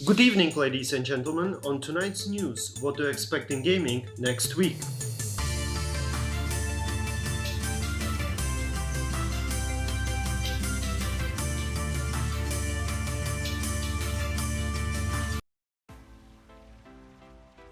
Good evening, ladies and gentlemen. On tonight's news, what to expect in gaming next week.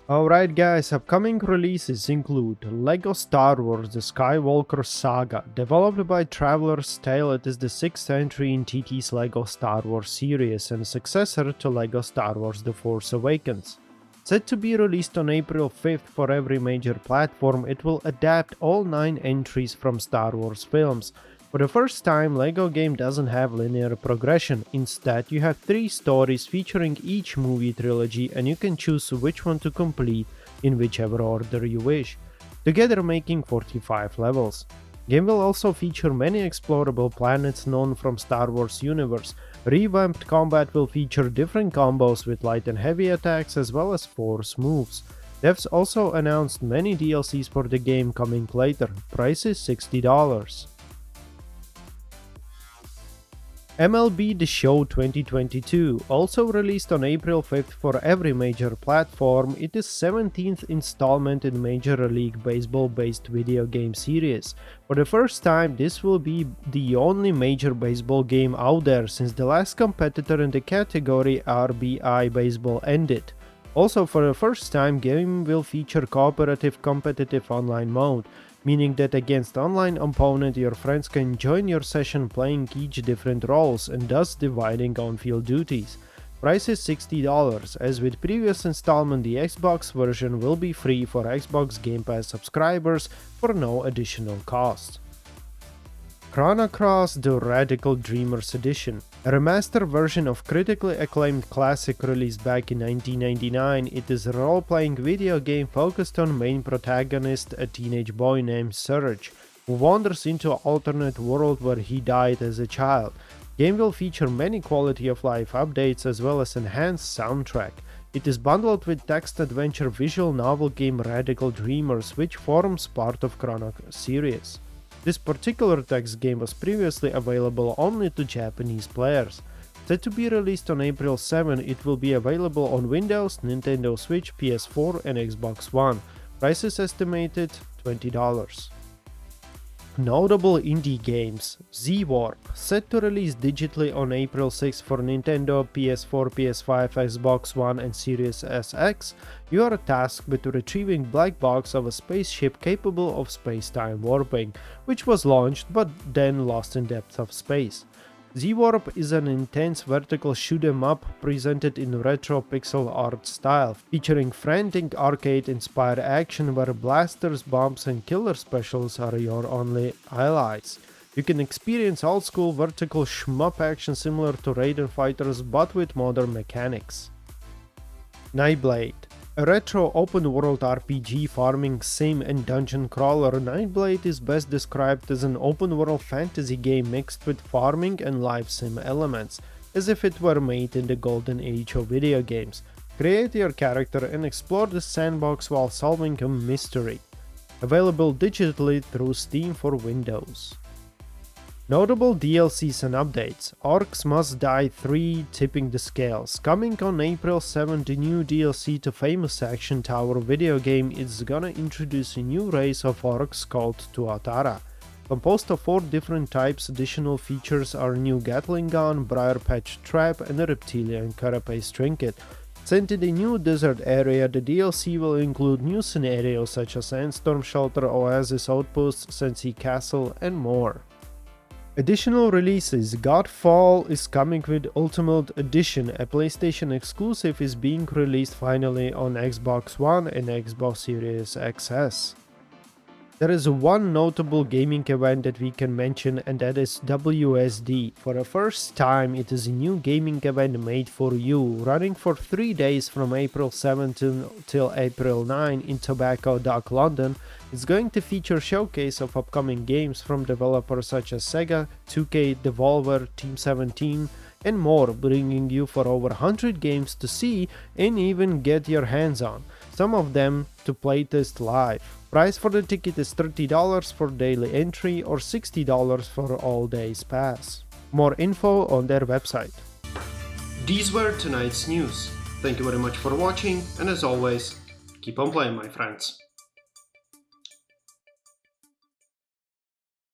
Alright guys, upcoming releases include LEGO Star Wars The Skywalker Saga. Developed by Traveler's Tale, it is the 6th entry in TT's LEGO Star Wars series and successor to LEGO Star Wars The Force Awakens. Set to be released on April 5th for every major platform, it will adapt all 9 entries from Star Wars films. For the first time, LEGO game doesn't have linear progression. Instead, you have 3 stories featuring each movie trilogy and you can choose which one to complete in whichever order you wish, together making 45 levels. Game will also feature many explorable planets known from Star Wars universe. Revamped combat will feature different combos with light and heavy attacks as well as force moves. Devs also announced many DLCs for the game coming later. Price is $60. MLB The Show 2022, also released on April 5th for every major platform, it is 17th installment in Major League Baseball based video game series. For the first time, this will be the only major baseball game out there since the last competitor in the category RBI Baseball ended. Also, for the first time, game will feature cooperative competitive online mode, meaning that against online opponent your friends can join your session playing each different roles and thus dividing on-field duties. Price is $60, as with previous installment the Xbox version will be free for Xbox Game Pass subscribers for no additional cost. Chrono The Radical Dreamers Edition. A remastered version of critically acclaimed classic released back in 1999, it is a role-playing video game focused on main protagonist, a teenage boy named Surge, who wanders into an alternate world where he died as a child. Game will feature many quality of life updates as well as enhanced soundtrack. It is bundled with text adventure visual novel game Radical Dreamers, which forms part of Chrono series. This particular text game was previously available only to Japanese players. Set to be released on April 7, it will be available on Windows, Nintendo Switch, PS4 and Xbox One. Price is estimated $20. Notable indie games. Zwarp, set to release digitally on April 6 for Nintendo, PS4, PS5, Xbox One and Series SX, you are tasked with retrieving black box of a spaceship capable of space-time warping, which was launched but then lost in depth of space. Zwarp is an intense vertical shoot-'em-up presented in retro pixel art style, featuring frantic arcade-inspired action where blasters, bombs and killer specials are your only allies. You can experience old-school vertical shmup action similar to Raiden Fighters but with modern mechanics. Knightblade. A retro open-world RPG farming sim and dungeon crawler, Knightblade is best described as an open-world fantasy game mixed with farming and life sim elements, as if it were made in the golden age of video games. Create your character and explore the sandbox while solving a mystery. Available digitally through Steam for Windows. Notable DLCs and updates. Orcs Must Die 3 Tipping the Scales. Coming on April 7, the new DLC to famous action tower video game is gonna introduce a new race of orcs called Tuatara. Composed of 4 different types, additional features are new Gatling gun, Briar Patch trap and a reptilian carapace trinket. Sent in the new desert area, the DLC will include new scenarios such as Sandstorm Shelter, Oasis Outpost, Sensi Castle and more. Additional releases. Godfall is coming with Ultimate Edition, a PlayStation exclusive is being released finally on Xbox One and Xbox Series XS. There is one notable gaming event that we can mention and that is WSD. For the first time it is a new gaming event made for you, running for 3 days from April 7 till April 9 in Tobacco Dock, London. It's going to feature showcase of upcoming games from developers such as Saga, 2K, Devolver, Team 17 and more, bringing you for over 100 games to see and even get your hands on, some of them to playtest live. Price for the ticket is $30 for daily entry or $60 for all days pass. More info on their website. These were tonight's news. Thank you very much for watching, and as always, keep on playing, my friends.